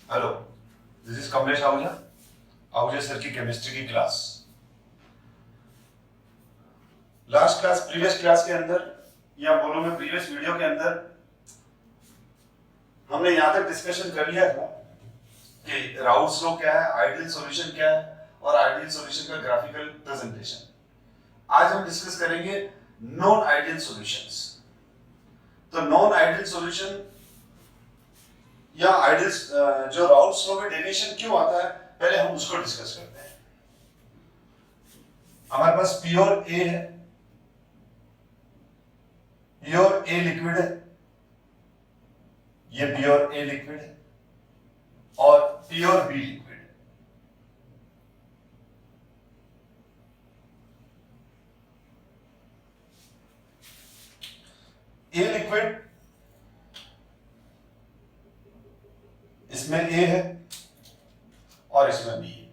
Hello, this is Kamlesh Ahuja, Ahuja sir की chemistry की class. Previous class के अंदर, या बोलो मैं प्रीवियस वीडियो के अंदर, हमने यहां तक डिस्कशन कर लिया था कि राउल्स लॉ क्या है, आइडियल सॉल्यूशन क्या है और आइडियल सॉल्यूशन का ग्राफिकल प्रेजेंटेशन। आज हम डिस्कस करेंगे नॉन आइडियल सॉल्यूशंस। तो नॉन आइडियल सॉल्यूशन या आइडियल जो राउल्स लॉ में डेविएशन क्यों आता है, पहले हम उसको डिस्कस करते हैं। हमारे पास प्योर ए है, प्योर ए लिक्विड है, ये प्योर ए लिक्विड है और प्योर बी लिक्विड है। ए लिक्विड, इसमें ए है और इसमें बी है।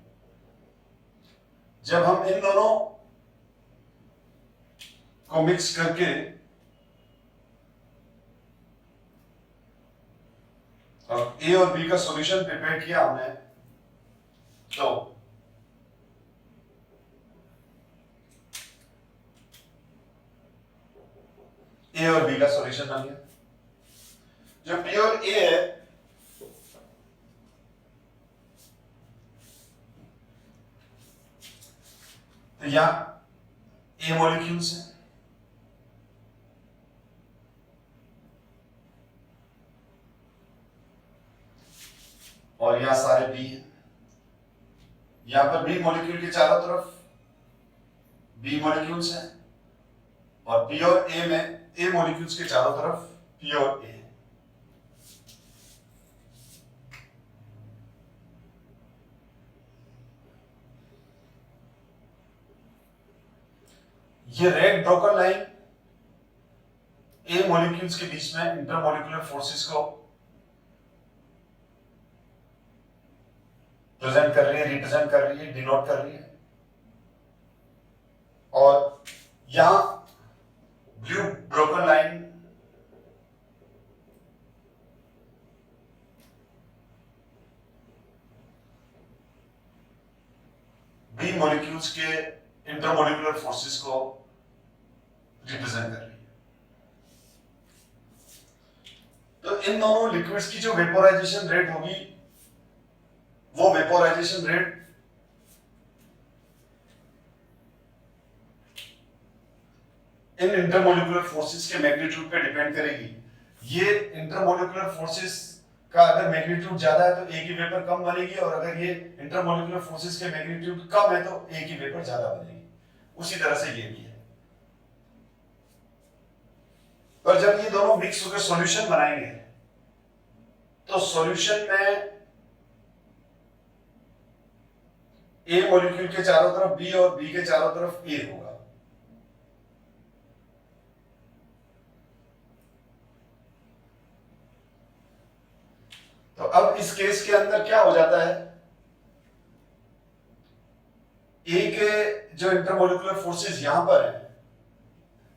जब हम इन दोनों को मिक्स करके और ए और बी का सॉल्यूशन प्रिपेयर किया हमने, तो ए और बी का सॉल्यूशन बन गया। जो प्योर ए है, तो यहां ए मॉलिक्यूल्स हैं और यहां सारे बी हैं। यहां पर बी मॉलिक्यूल के चारों तरफ बी मॉलिक्यूल्स हैं और प्योर ए में ए मॉलिक्यूल्स के चारों तरफ प्योर ए है। ये red broken line A molecules के बीच में इंटरमॉलिक्यूलर फोर्सेस को प्रेजेंट कर रही है, रिप्रेजेंट कर रही है, डिनोट कर रही है। और यहां blue broken line B molecules के इंटरमॉलिक्यूलर फोर्सेस को रिप्रेजेंट कर रही है। तो इन दोनों लिक्विड्स की जो वेपोराइजेशन रेट होगी, वो vaporisation rate in intermolecular forces के मैग्नीट्यूड पे डिपेंड करेगी। ये इंटरमॉलिक्यूलर फोर्सेस का अगर मैग्नीट्यूड ज्यादा है तो ए की वेपर कम बनेगी, और अगर ये इंटरमॉलिक्यूलर फोर्सेस के मैग्नीट्यूड कम है तो ए की वेपर ज्यादा बनेगी। उसी तरह से ये भी है। पर जब ये दोनों मिक्स होकर सॉल्यूशन बनाएंगे, तो सॉल्यूशन में ए मॉलिक्यूल के चारों तरफ बी और बी के चारों तरफ ए होगा। तो अब इस केस के अंदर क्या हो जाता है, ए के जो इंटरमॉलिक्यूलर फोर्सेस यहां पर है,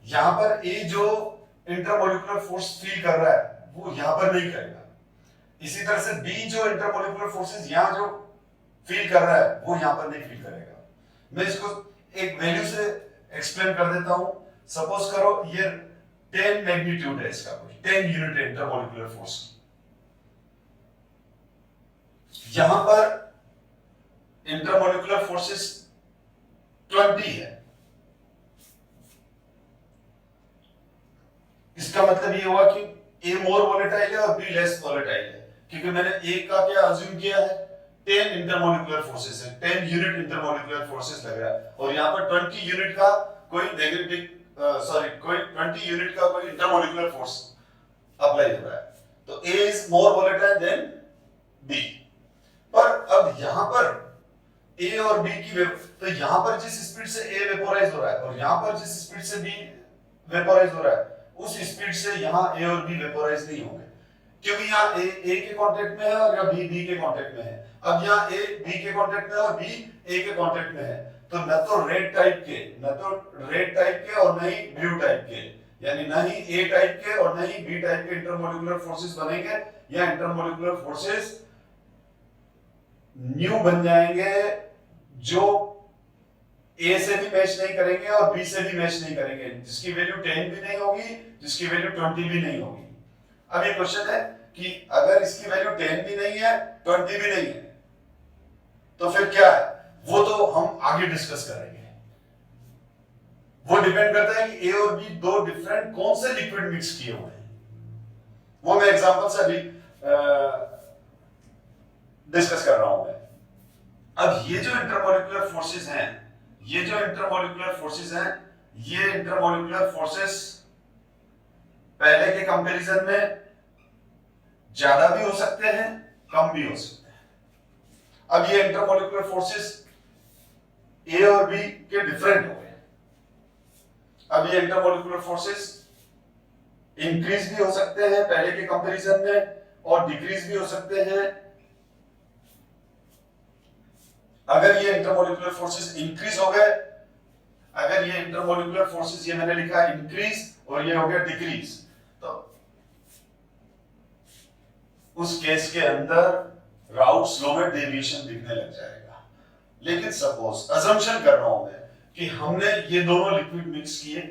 यहां पर ए जो इंटरमॉलिक्यूलर फोर्स फील कर रहा है वो यहां पर नहीं करेगा। इसी तरह से बी जो इंटरमॉलिक्यूलर फोर्सेस यहां जो फील कर रहा है वो यहां पर नहीं फील करेगा। मैं इसको एक वैल्यू से एक्सप्लेन कर देता हूं। सपोज करो ये 10 मैग्नीट्यूड है इसका, कोई 10 यूनिट है इंटरमॉलिक्यूलर फोर्स। यहां पर इंटरमॉलिक्यूलर फोर्सेस 20 है। इसका मतलब ये हुआ कि ए मोर वोलेटाइल है और बी लेस वोलेटाइल है, क्योंकि मैंने ए का क्या अज्यूम किया है, 10 इंटरमॉलिक्यूलर फोर्सेस है, 10 यूनिट इंटरमॉलिक्यूलर फोर्सेस लग रहा है, और यहाँ पर 20 यूनिट का कोई कोई 20 यूनिट का कोई इंटरमॉलिक्यूलर फोर्स अप्लाई हो रहा है। तो A is more volatile than B. पर अब यहां पर ए और बी की तो यहां पर जिस स्पीड से ए वेपोराइज हो रहा है और यहां पर जिस स्पीड से बी वेपोराइज हो रहा है, उस स्पीड से यहां ए और बी वेपोराइज नहीं होंगे, क्योंकि यहाँ ए के कांटेक्ट में है और या बी के कांटेक्ट में है। अब यहाँ ए बी के कांटेक्ट में है और बी ए के कांटेक्ट में है, तो न तो रेड टाइप के और न ही ब्लू टाइप के, यानी न ही ए टाइप के और न ही बी टाइप के इंटरमॉलिक्यूलर फोर्सेस बनेंगे, या इंटरमॉलिक्यूलर फोर्सेस न्यू बन जाएंगे जो ए से भी मैच नहीं करेंगे और बी से भी मैच नहीं करेंगे, जिसकी वैल्यू 10 भी नहीं होगी, जिसकी वैल्यू 20 भी नहीं होगी। अब ये क्वेश्चन है कि अगर इसकी वैल्यू 10 भी नहीं है, 20 भी नहीं है, तो फिर क्या है? वो तो हम आगे डिस्कस करेंगे। वो डिपेंड करता है कि ए और बी दो डिफरेंट कौन से लिक्विड मिक्स किए हुए हैं, वो मैं एग्जांपल से अभी डिस्कस कर रहा हूं मैं। अब ये जो इंटरमोलिकुलर फोर्सेस हैं, ये इंटरमोलिकुलर फोर्सेस पहले के कंपैरिजन में ज्यादा भी हो सकते हैं, कम भी हो सकते हैं। अब ये इंटरमोलिकुलर फोर्सेस ए और बी के डिफरेंट हो गए। अब ये इंटरमोलिकुलर फोर्सेस इंक्रीज भी हो सकते हैं पहले के कंपैरिजन में और डिक्रीज भी हो सकते हैं। अगर ये इंटरमोलिकुलर फोर्सेस इंक्रीज हो गए, अगर ये इंटरमोलिकुलर फोर्सेस, ये मैंने लिखा है इंक्रीज और ये हो गया डिक्रीज, तो उस केस के अंदर राउट्स लॉ में डेविएशन दिखने लग जाएगा। लेकिन सपोज अजम्पशन कर रहा हूं मैं कि हमने ये दोनों लिक्विड मिक्स किए,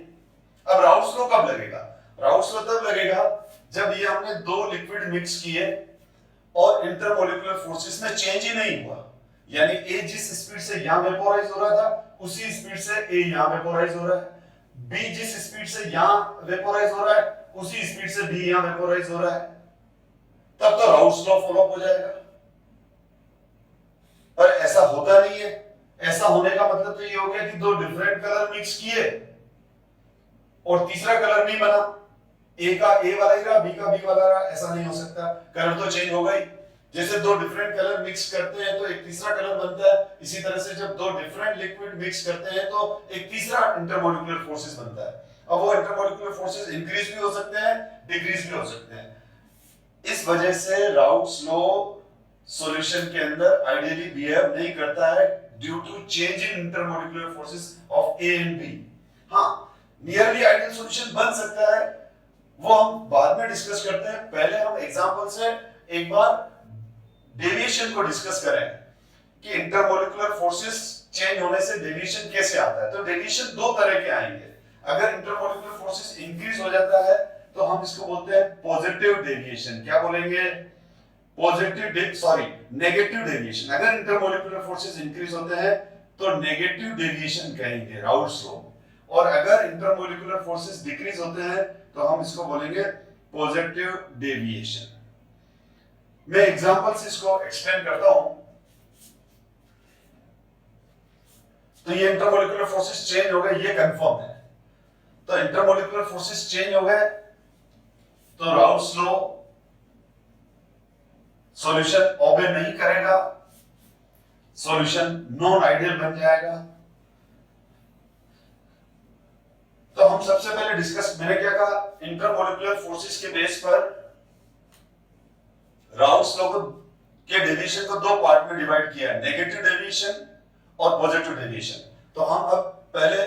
अब राउट्स लॉ कब लगेगा? राउट्स लॉ तब लगेगा जब ये हमने दो लिक्विड मिक्स किए और इंटरमोलिकुलर फोर्सेस में चेंज ही नहीं हुआ, यानी ए जिस स्पीड से यहां वेपोराइज हो रहा था उसी स्पीड से ए यहां वेपोराइज हो रहा है, बी जिस स्पीड से यहां वेपोराइज हो रहा है उसी स्पीड से बी यहां वेपोराइज हो रहा है, तब तो राउट्स लॉ फॉलो हो जाएगा। पर ऐसा होता नहीं है। ऐसा होने का मतलब तो ये हो गया कि दो डिफरेंट कलर मिक्स किए और तीसरा कलर नहीं बना, ए का ए वाला ही रहा, बी का बी वाला रहा, ऐसा नहीं हो सकता। कलर तो चेंज होगा ही। जैसे दो डिफरेंट कलर मिक्स करते हैं तो एक तीसरा कलर बनता है, इसी तरह से जब दो डिफरेंट लिक्विड मिक्स करते हैं तो एक तीसरा इंटरमोलिकुलर फोर्सेस बनता है। अब वो इंटरमोलिकुलर फोर्सेस इंक्रीज भी हो सकते हैं, डिक्रीज भी हो सकते हैं। इस वजह से राउट्स लॉ सॉल्यूशन के अंदर आइडियली बिहेव नहीं करता है due to change in intermolecular forces of A and B. हाँ, नियरली आइडियल सॉल्यूशन बन सकता है, वो हम बाद में डिस्कस करते हैं। पहले हम एग्जांपल से एक बार डेविएशन को डिस्कस करें कि इंटरमोलिकुलर फोर्सेस चेंज होने से डेविएशन कैसे आता है। तो डेविएशन दो तरह के आएंगे। अगर इंटरमोलिकुलर फोर्सेस इंक्रीज हो जाता है तो हम इसको बोलते हैं पॉजिटिव डेविएशन। क्या बोलेंगे? Negative deviation. अगर इंटरमोलिकुलर फोर्सेस इंक्रीज होते हैं तो नेगेटिव डेविएशन कहेंगे राउट्स लॉ, और अगर इंटरमोलिकुलर फोर्सेस डिक्रीज होते हैं तो हम इसको बोलेंगे पॉजिटिव डेविएशन। मैं एग्जांपल से इसको एक्सप्लेन करता हूं। तो ये इंटरमोलिकुलर फोर्सेस चेंज हो गए, ये कंफर्म है। तो इंटरमोलिकुलर फोर्सेस चेंज हो गए तो राउट्स लॉ सॉल्यूशन ओबे नहीं करेगा, सॉल्यूशन नॉन आइडियल बन जाएगा। तो हम सबसे पहले डिस्कस, मैंने क्या कहा, इंटरमोलिकुलर फोर्सेस के बेस पर राउट्स लॉ के डेविएशन को दो पार्ट में डिवाइड किया है, नेगेटिव डेविएशन और पॉजिटिव डेविएशन। तो हम अब पहले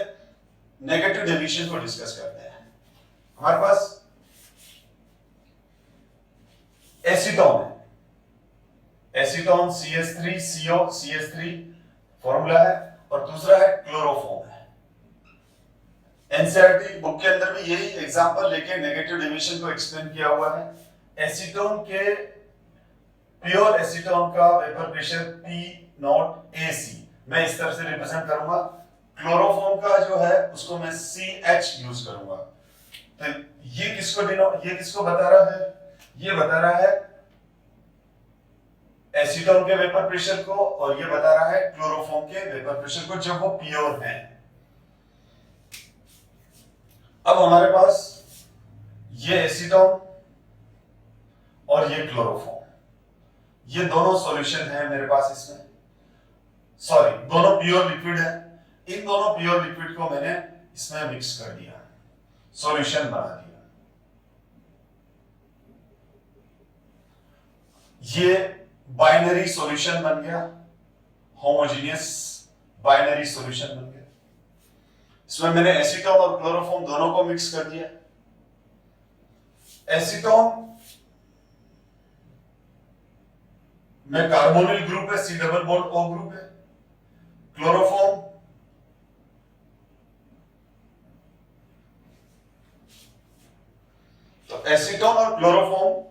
नेगेटिव डेविएशन को डिस्कस करते हैं। हमारे पास एसीटोन है, एसीटोन CH3CO CH3 फॉर्मूला है, और दूसरा है क्लोरोफॉर्म है। एनसीईआरटी बुक के अंदर भी यही एग्जांपल लेके नेगेटिव डेविएशन को एक्सप्लेन किया हुआ है। एसीटोन के, प्योर एसीटोन का वेपर प्रेशर P0AC मैं इस तरह से रिप्रेजेंट करूंगा। क्लोरोफॉर्म का जो है उसको मैं CH यूज करूंगा। तो ये किसको बता रहा है? ये बता रहा है एसीटोन के वेपर प्रेशर को, और ये बता रहा है क्लोरोफॉर्म के वेपर प्रेशर को जब वो प्योर है। अब हमारे पास ये एसीटोन और ये क्लोरोफॉर्म, ये दोनों सॉल्यूशन है मेरे पास इसमें, सॉरी दोनों प्योर लिक्विड है। इन दोनों प्योर लिक्विड को मैंने इसमें मिक्स कर दिया, सॉल्यूशन बना दिया। ये बाइनरी सॉल्यूशन बन गया, होमोजेनियस बाइनरी सॉल्यूशन बन गया। इसमें मैंने एसीटोन और क्लोरोफॉर्म दोनों को मिक्स कर दिया। एसीटोन में कार्बोनिल ग्रुप है, C double bond O group है। क्लोरोफॉर्म तो एसीटोन और क्लोरोफॉर्म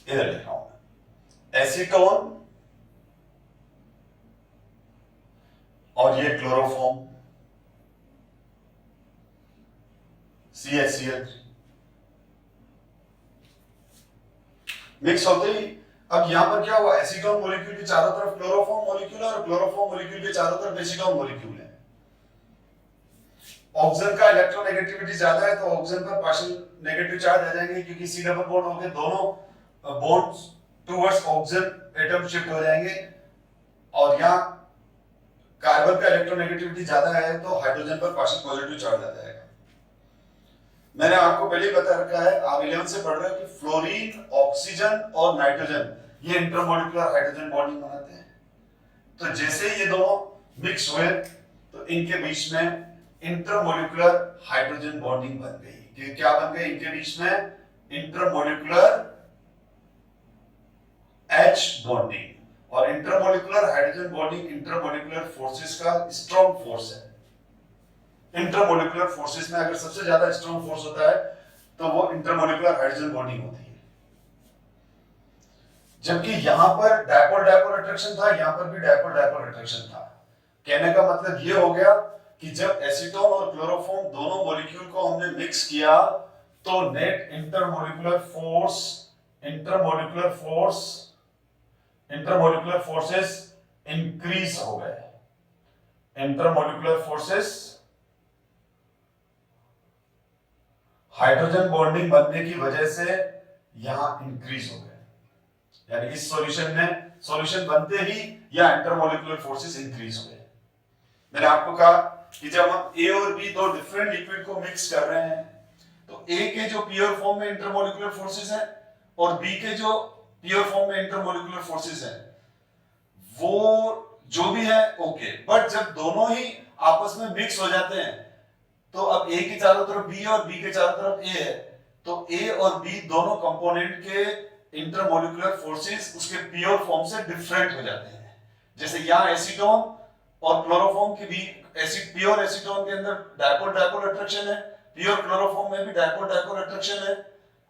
इधर लिख रहा हूं, एसीटोन और ये क्लोरोफॉर्म CHCl मिक्स होते ही अब यहां पर क्या हुआ, एसीटोन मॉलिक्यूल के चारों तरफ क्लोरोफॉर्म मॉलिक्यूल है और क्लोरोफॉर्म मॉलिक्यूल के चारों तरफ एसीटोन मॉलिक्यूल है। ऑक्सीजन का इलेक्ट्रोनेगेटिविटी ज्यादा है तो ऑक्सीजन पर पार्शियल नेगेटिव चार्ज आ जाएंगे, क्योंकि C डबल बॉन्ड होके दोनों bonds towards oxygen atom shift हो जाएंगे। और यहां कार्बन का इलेक्ट्रोनेगेटिविटी ज्यादा है तो हाइड्रोजन पर पार्शियल पॉजिटिव चार्ज आ जाएगा। मैंने आपको पहले ही बता रखा है, आप 11 से पढ़ रहे हो कि फ्लोरीन, ऑक्सीजन और नाइट्रोजन ये इंटरमॉलिक्यूलर हाइड्रोजन बॉन्डिंग बनाते हैं। तो जैसे ये दोनों मिक्स हुए तो इनके बीच में इंटरमॉलिक्यूलर हाइड्रोजन बॉन्डिंग बन गई। कि क्या बन गई इनके बीच में? Intermolecular H bonding. और intermolecular hydrogen bonding intermolecular forces का स्ट्रॉन्ग फोर्स है। इंटरमॉलिक्यूलर फोर्सेस में अगर सबसे ज्यादा स्ट्रॉन्ग फोर्स होता है तो वो इंटरमॉलिक्यूलर हाइड्रोजन बॉन्डिंग होती है। जबकि यहां पर डायपोल डायपोल अट्रैक्शन था, यहां पर भी डायपोल डायपोल अट्रैक्शन था। कहने का मतलब ये हो गया कि जब एसीटोन और क्लोरोफॉर्म दोनों मॉलिक्यूल को हमने मिक्स किया तो नेट इंटरमॉलिक्यूलर फोर्सेस इंक्रीज हो गए। इंटरमॉलिक्यूलर फोर्सेस हाइड्रोजन बॉन्डिंग बनने की वजह से यहां इंक्रीज हो गए। यानी इस सॉल्यूशन बनते ही या इंटरमॉलिक्यूलर फोर्सेस इंक्रीज हो गए। मैंने आपको कहा कि जब हम A और B दो डिफरेंट लिक्विड को मिक्स कर रहे हैं तो A के जो प्योर फॉर्म में इंटरमॉलिक्यूलर फोर्सेस हैं और B के जो प्योर फॉर्म में इंटरमॉलिक्यूलर फोर्सेस हैं वो जो भी है ओके, बट जब दोनों ही आपस में मिक्स हो जाते हैं तो अब A के चारों तरफ B और B के चारों तरफ A है तो A और B दोनों कंपोनेंट के इंटरमॉलिक्यूलर फोर्सेस उसके प्योर फॉर्म से डिफरेंट हो जाते हैं। जैसे यहां एसीटोन और क्लोरोफॉर्म के भी प्योर एसीटोन के अंदर डायपोल डायपोल अट्रैक्शन है, प्योर क्लोरोफॉर्म में भी डायपोल डायपोल अट्रैक्शन है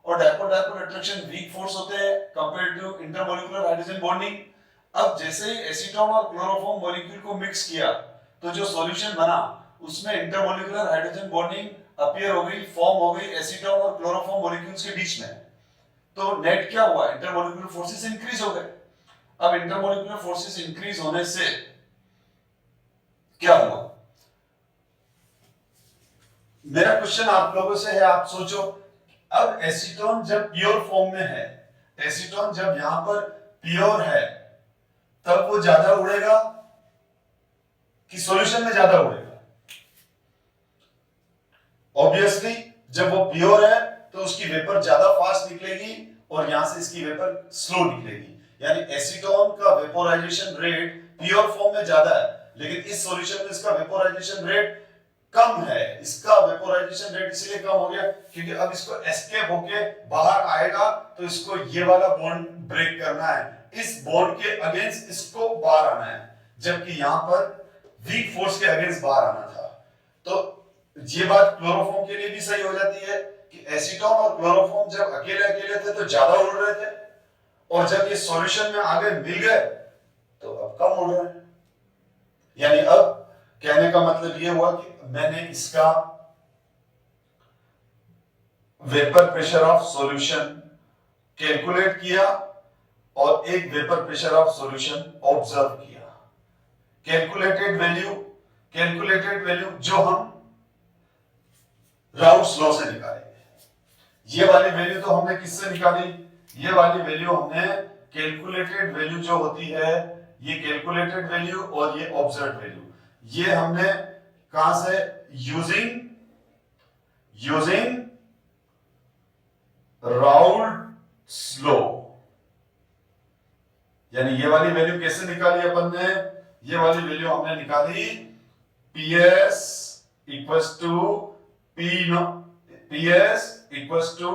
और dipole dipole attraction weak force होते हैं compared to intermolecular hydrogen bonding. अब जैसे ही एसीटोन और क्लोरोफॉर्म मॉलिक्यूल को मिक्स किया तो जो सॉल्यूशन बना उसमें इंटरमॉलिक्यूलर हाइड्रोजन बॉन्डिंग अपीयर हो गई, फॉर्म हो गई एसीटोन और क्लोरोफॉर्म मॉलिक्यूल्स के बीच में। तो नेट क्या हुआ? इंटरमॉलिक्यूलर फोर्सेस इंक्रीज हो गए। अब इंटरमॉलिक्यूलर फोर्सेस इंक्रीज होने से क्या हुआ? मेरा क्वेश्चन आप लोगों से है, आप सोचो अब एसीटोन जब प्योर फॉर्म में है, एसीटोन जब यहां पर प्योर है तब वो ज्यादा उड़ेगा कि सॉल्यूशन में ज्यादा उड़ेगा? ऑब्वियसली जब वो प्योर है तो उसकी वेपर ज्यादा फास्ट निकलेगी और यहां से इसकी वेपर स्लो निकलेगी। यानी एसीटोन का वेपोराइजेशन रेट प्योर फॉर्म में ज्यादा है लेकिन इस सॉल्यूशन में इसका वेपोराइजेशन रेट कम है। इसका वेपोराइजेशन रेट इसलिए कम हो गया क्योंकि अब इसको एस्केप होके बाहर आएगा तो इसको ये वाला बॉन्ड ब्रेक करना है, इस बॉन्ड के अगेंस्ट इसको बाहर आना है, जबकि यहां पर वीक फोर्स के अगेंस्ट बाहर आना था। तो ये बात क्लोरोफॉर्म के लिए भी सही हो जाती है कि एसीटोन और क्लोरोफॉर्म जब अकेले अकेले थे तो ज्यादा उड़ रहे थे और जब ये सॉल्यूशन में आगे मिल गए तो अब कम उड़ रहे हैं। यानी अब कहने का मतलब ये हुआ कि मैंने इसका vapour pressure of solution calculate किया और एक vapour pressure of solution observe किया। कैलकुलेटेड वैल्यू जो हम राउल्ट्स लॉ से निकालेंगे। ये वाली वैल्यू तो हमने किससे निकाली? ये वाली वैल्यू हमने कैलकुलेटेड वैल्यू जो होती है, ये कैलकुलेटेड वैल्यू और ये ऑब्जर्व्ड वैल्यू, ये हमने कहां से? Using Raoult's law. यानी ये वाली वैल्यू कैसे निकाली अपन ने? ये वाली वैल्यू हमने निकाली PS equals to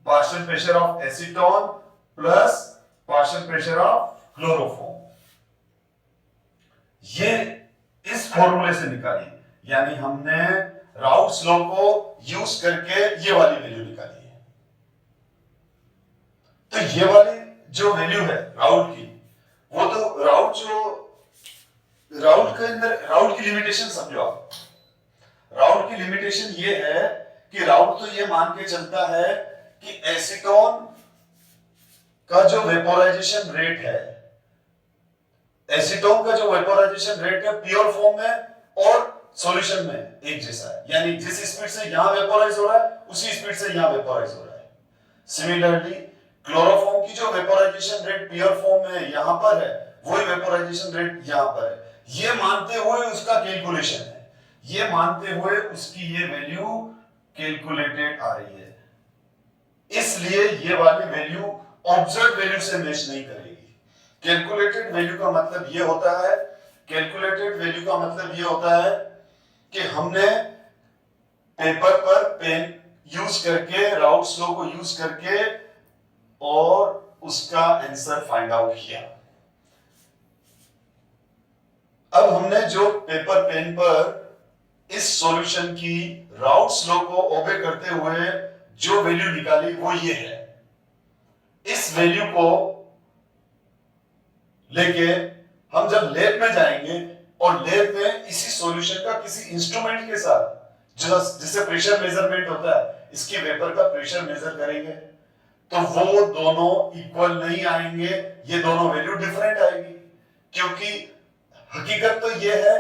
partial pressure of acetone plus partial pressure of chloroform. ये इस फॉर्मूले से निकाली, यानी हमने राउट्स लॉ को यूज करके ये वाली वैल्यू निकाली है। तो ये वाली जो वैल्यू है राउट की, वो तो राउट के अंदर राउट की लिमिटेशन समझो आप। राउट की लिमिटेशन ये है कि राउट तो ये मान के चलता है कि एसीटोन का जो वेपोराइजेशन रेट है, एसीटोन का जो वेपोराइजेशन रेट है प्योर फॉर्म में और सॉल्यूशन में एक जैसा है, यानी जिस स्पीड से यहां वेपोराइज हो रहा है उसी स्पीड से यहां वेपोराइज हो रहा है। सिमिलरली क्लोरोफॉर्म की जो वेपोराइजेशन रेट प्योर फॉर्म में यहां पर है, वही वेपोराइजेशन रेट यहां पर है। ये मानते हुए उसका कैलकुलेशन है, ये मानते हुए उसकी ये वैल्यू कैलकुलेटेड आ रही है, इसलिए ये वाली वैल्यू ऑब्जर्व वैल्यू से मैच नहीं करेगी। कैलकुलेटेड वैल्यू का मतलब ये होता है, कैलकुलेटेड वैल्यू का मतलब ये होता है कि हमने पेपर पर पेन यूज करके, राउट्स लॉ को यूज करके और उसका आंसर फाइंड आउट किया। अब हमने जो पेपर पेन पर इस सॉल्यूशन की राउट्स लॉ को ओबे करते हुए जो वैल्यू निकाली वो ये है। इस वैल्यू को लेके हम जब लैब में जाएंगे और लैब में इसी सॉल्यूशन का किसी इंस्ट्रूमेंट के साथ, जिससे प्रेशर मेजरमेंट होता है, इसके वेपर का प्रेशर मेजर करेंगे तो वो दोनों इक्वल नहीं आएंगे, ये दोनों वैल्यू डिफरेंट आएगी। क्योंकि हकीकत तो ये है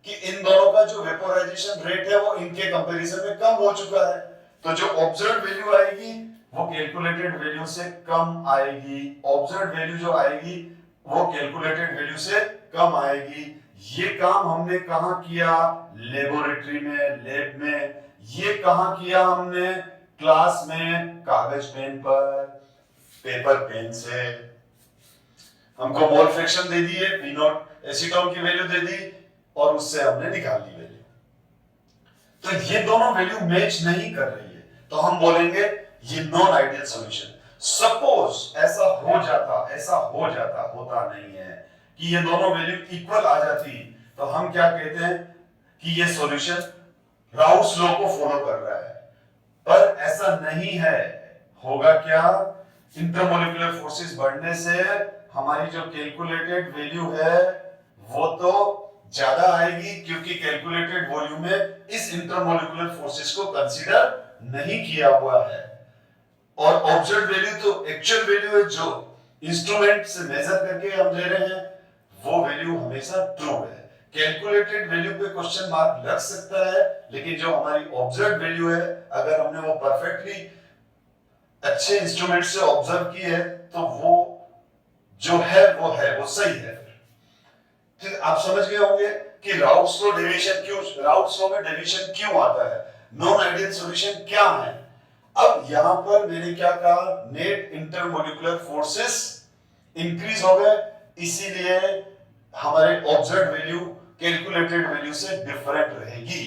कि इन दोनों का जो वेपोराइजेशन रेट है वो इनके कंपैरिजन में कम हो चुका है, तो जो ऑब्जर्व वैल्यू आएगी वो कैलकुलेटेड वैल्यू से कम आएगी। ऑब्जर्व वैल्यू जो आएगी वो कैलकुलेटेड वैल्यू से कम आएगी। ये काम हमने कहां किया? लेबोरेटरी में, लैब में। ये कहां किया हमने? क्लास में, कागज पेन पर, पेपर पेन से। हमको मोल फ्रैक्शन दे दिए, पी नॉट एसीटोन की वैल्यू दे दी और उससे हमने निकाल ली वैल्यू। तो ये दोनों वैल्यू मैच नहीं कर रही है, तो हम बोलेंगे ये नॉन आइडियल सॉल्यूशन। सपोज ऐसा हो जाता, होता नहीं है कि ये दोनों वैल्यू इक्वल आ जाती, तो हम क्या कहते हैं कि ये सॉल्यूशन राउट्स लॉ को फॉलो कर रहा है। पर ऐसा नहीं है। होगा क्या? इंटरमोलिकुलर फोर्सेस बढ़ने से हमारी जो कैलकुलेटेड वैल्यू है वो तो ज्यादा आएगी, क्योंकि कैलकुलेटेड वॉल्यूम में इस इंटरमोलिकुलर फोर्सेस को कंसीडर नहीं किया हुआ है। और ऑब्जर्व वैल्यू तो एक्चुअल वैल्यू है जो इंस्ट्रूमेंट से मेजर करके हम ले रहे हैं, वो वैल्यू हमेशा ट्रू है। कैलकुलेटेड वैल्यू पे क्वेश्चन मार्क लग सकता है, लेकिन जो हमारी ऑब्जर्व वैल्यू है, अगर हमने वो परफेक्टली अच्छे इंस्ट्रूमेंट से ऑब्जर्व की है तो वो जो है वो सही है। फिर आप समझ गए होंगे कि राउट्स लॉ में डेविएशन क्यों आता है, नॉन आइडियल सॉल्यूशन क्या है। अब यहां पर मैंने क्या कहा? नेट इंटरमोलिकुलर फोर्सेस इंक्रीज हो गए, इसीलिए हमारे ऑब्जर्व वैल्यू कैलकुलेटेड वैल्यू से डिफरेंट रहेगी।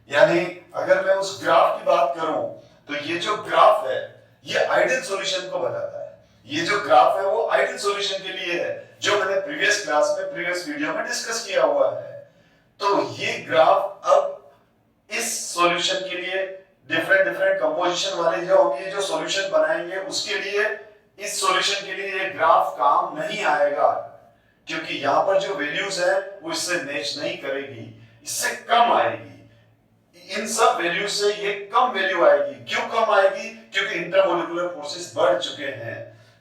यानी अगर मैं उस ग्राफ की बात करूं तो ये जो ग्राफ है ये आइडियल सॉल्यूशन को बताता है। ये जो ग्राफ है वो आइडियल सॉल्यूशन के लिए है, जो मैंने प्रीवियस वीडियो में डिस्कस किया हुआ है। तो ये ग्राफ अब इस सॉल्यूशन के लिए डिफरेंट कंपोजिशन वाले जो हम ये जो सॉल्यूशन बनाएंगे उसके लिए, इस सॉल्यूशन के लिए ये ग्राफ काम नहीं आएगा, क्योंकि यहां पर जो वैल्यूज है वो इससे मैच नहीं करेगी, इससे कम आएगी। इन सब वैल्यू से ये कम वैल्यू आएगी। क्यों कम आएगी? क्योंकि इंटरमोलिकुलर फोर्सेस बढ़ चुके हैं।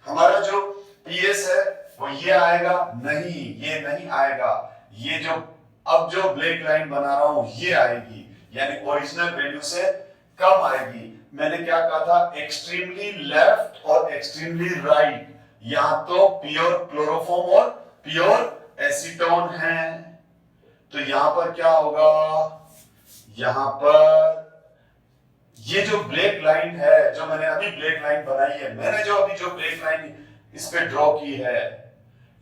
हमारा जो पीएस है वो ये आएगा नहीं, ये नहीं आएगा। ये जो अब जो ब्लैक लाइन बना रहा हूं ये आएगी, यानी ओरिजिनल वैल्यू से कम आएगी। मैंने क्या कहा था? एक्सट्रीमली लेफ्ट और एक्सट्रीमली राइट, यहां तो प्योर क्लोरोफॉर्म और प्योर एसीटोन है। तो यहां पर क्या होगा? यहां पर ये जो ब्लैक लाइन है, जो मैंने अभी ब्लैक लाइन बनाई है, मैंने जो अभी जो ब्लैक लाइन इस पे ड्रॉ की है,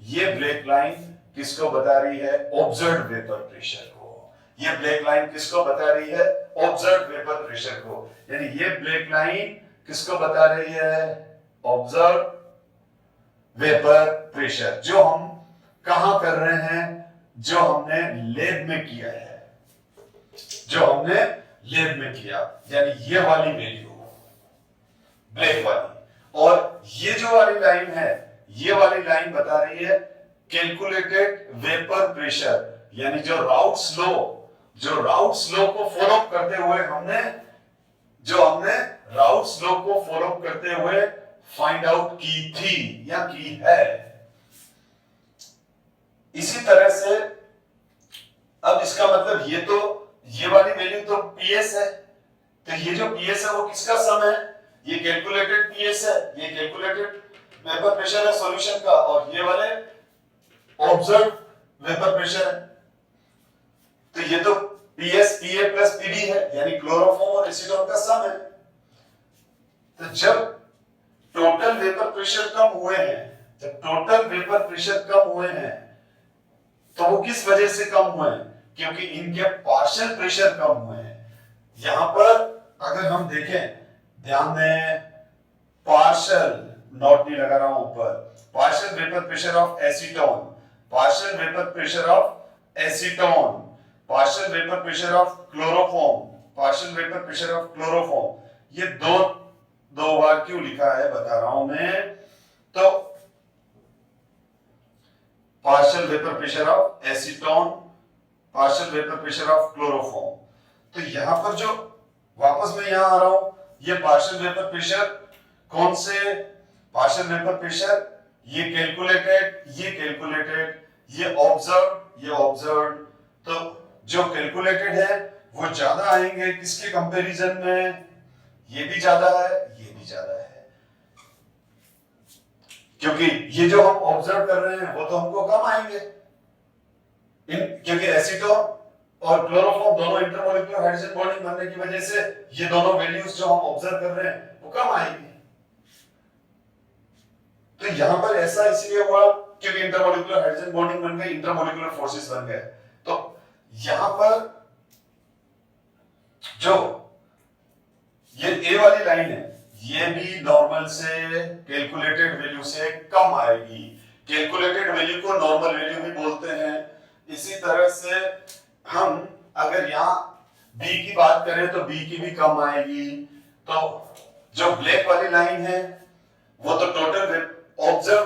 ये ब्लैक लाइन किसको बता रही है? ऑब्जर्व्ड वेपर प्रेशर को। ये ब्लैक लाइन किसको बता रही है? ऑब्जर्व्ड वेपर प्रेशर को। यानी ये ब्लैक लाइन किसको बता रही है? ऑब्जर्व वेपर प्रेशर, जो हम कहां कर रहे हैं? जो हमने लैब में किया है, जो हमने लैब में किया, यानी ये वाली वैल्यू ब्लैक वाली, और ये जो वाली लाइन है, ये वाली लाइन बता रही है कैलकुलेटेड वेपर प्रेशर, यानी जो राउट स्लो को फॉलो करते हुए हमने राउट स्लो को फॉलो करते हुए फाइंड आउट की थी या की है। इसी तरह से अब इसका मतलब ये वाली वैल्यू तो पीएस है, तो ये जो पीएस है वो किसका सम है? ये कैलकुलेटेड पीएस है, ये कैलकुलेटेड वेपर प्रेशर है सॉल्यूशन का, और ये वाले ऑब्जर्व वेपर प्रेशर है। तो ये तो पीएस पीए प्लस पीबी है, यानी क्लोरोफॉर्म और एसीटोन का सम है। तो जब टोटल वेपर प्रेशर कम हुए हैं, तो वो किस वजह से कम हुए हैं? क्योंकि इनके पार्शियल प्रेशर कम हुए हैं। यहां पर अगर हम देखें, ध्यान दें, पार्शियल नोट नहीं लगा रहा हूं ऊपर, partial vapour pressure of acetone, partial vapour pressure of acetone, partial vapour pressure of chloroform, partial vapour pressure of chloroform, ये दो बार क्यों लिखा है बता रहा हूं मैं। तो partial vapour pressure of acetone, partial vapour pressure of chloroform. तो यहां पर जो वापस मैं यहां आ रहा हूं, ये पार्शियल वेपर प्रेशर कौन से पार्शियल वेपर प्रेशर, ये कैलकुलेटेड, ये ऑब्जर्व। तो जो कैलकुलेटेड है वो ज्यादा आएंगे किसके कंपैरिजन में? ये भी ज्यादा है, ये भी ज्यादा है, क्योंकि ये जो हम ऑब्जर्व कर रहे हैं वो तो हमको कम आएंगे, क्योंकि एसीटोन और क्लोरोफॉर्म दोनों इंटरमॉलिक्यूलर हाइड्रोजन बॉन्डिंग बनने की वजह से ये दोनों वैल्यूज जो हम ऑब्जर्व कर रहे हैं वो कम आएंगी। तो यहां पर ऐसा इसलिए हुआ क्योंकि इंटरमॉलिक्यूलर हाइड्रोजन बॉन्डिंग बन गई, इंटरमॉलिक्यूलर फोर्सेस बन गए। तो यहां पर जो ये ए वाली लाइन है, ये भी नॉर्मल से कैलकुलेटेड वैल्यू से कम आएगी। कैलकुलेटेड वैल्यू को नॉर्मल वैल्यू भी बोलते हैं। इसी तरह से हम अगर यहाँ बी की बात करें तो बी की भी कम आएगी। तो जो ब्लैक वाली लाइन है वो तो टोटल ऑब्जर्व,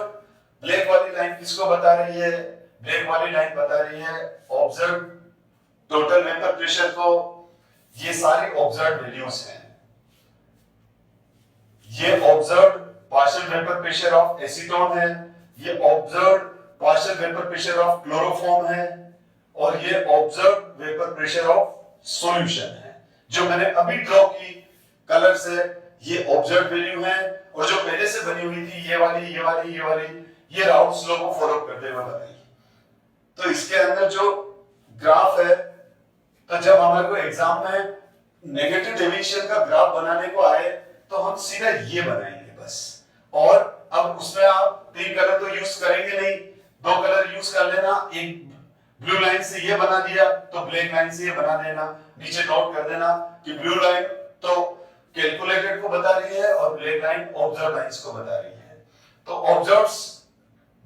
ब्लैक वाली लाइन किसको बता रही है? ब्लैक वाली लाइन बता रही है ऑब्जर्व टोटल वेपर प्रेशर को। ये सारी ऑब्जर्व वैल्यूज हैं। ये observe partial vapour pressure of acetone है, ये observe partial vapour pressure of chloroform है, और ये observe vapour pressure of solution है। जो मैंने अभी ड्रॉ की कलर से, ये ऑब्जर्व वैल्यू है, और जो पहले से बनी हुई थी ये वाली ये राउट्स लॉ को फॉलो करते हुए बताई। तो इसके अंदर जो ग्राफ है, तो जब हमारे को एग्जाम में नेगेटिव डेविएशन का ग्राफ बनाने को आए तो हम सीधा ये बनाएंगे बस। और अब उसमें आप 3 कलर तो यूज करेंगे नहीं, 2 कलर यूज कर लेना। एक ब्लू लाइन से ये बना दिया तो ब्लैक लाइन से ये बना देना। नीचे नोट कर देना कि ब्लू लाइन तो कैलकुलेटेड को बता रही है और ब्लैक लाइन ऑब्जर्व लाइंस को बता रही है। तो ऑब्जर्व्स